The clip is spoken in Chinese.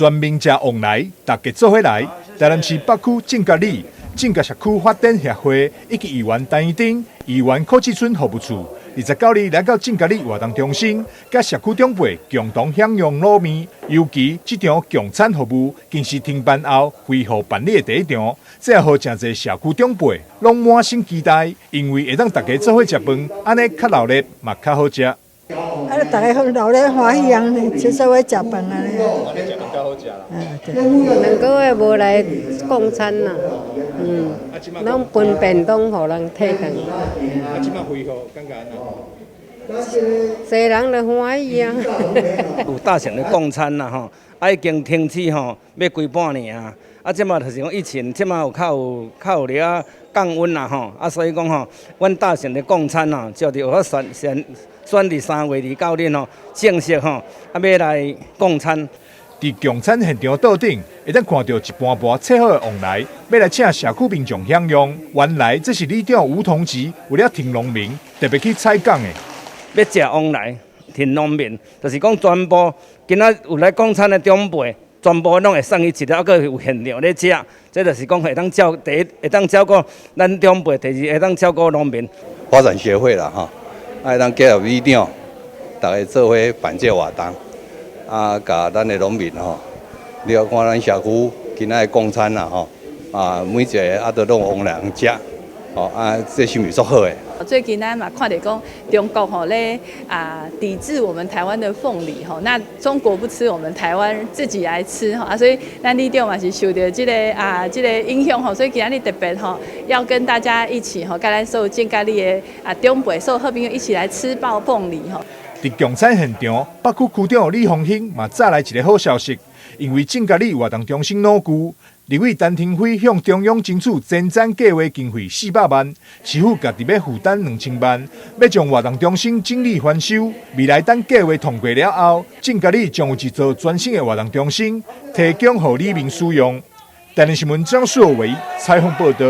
全民食旺来，大家做伙来。台南市北区正甲里正甲社区发展协会以及议员陈义丁、议员柯志春服务处29日来到正甲里活动中心，甲社区长辈共同享用卤面。尤其这场共餐服务，更是停办后恢复办理的第一场，这也互真侪社区长辈拢满心期待，因为会当大家做伙食饭，安尼较热闹嘛较好食。大家热闹欢喜啊，做做伙食饭啊。安尼食饭较好食啦。2个月无来共餐啦，拢分便当互人摕去。即摆恢复感觉安怎？侪人就欢喜啊。有大型的共餐啦吼，已经停止吼，要规半年啊。即马就是讲疫情，即马有较有咧降温啦吼，所以讲吼，阮大型的共餐啊，就有法选伫3月29日吼，正式吼要来共餐。伫共餐现场桌顶，会当看到一盘盘切好的旺来，要来请社区民众享用。原来这是里长吴同志为了挺农民，特别去采购的。要食旺来挺农民，就是讲全部今仔有来共餐的长辈，全部拢会送伊一个，还佫有现场咧食。这就是讲会当第一会当照顾咱长辈，第二会当照顾农民。发展协会啦会当结合里长，大家做伙办这活动。甲咱的农民你要看咱社区今仔的共餐啦每一个都拢旺来食这心里足好的。最近咱嘛看到讲中国咧抵制我们台湾的凤梨那中国不吃，我们台湾自己来吃所以咱里长嘛是受到这个影响所以今日特别要跟大家一起甲咱所有正甲里的长辈、所有好朋友一起来吃爆凤梨伫共餐现场，北区区长李丰兴嘛再来一个好消息，因为正甲里活动中心老旧，立委陈廷辉向中央争取增展计划经费400万，市府家己要负担2000万，要将活动中心整理翻修。未来等计划通过了后，正甲里将有一座全新的活动中心，提供予里民使用。台南新闻张硕维采访报道。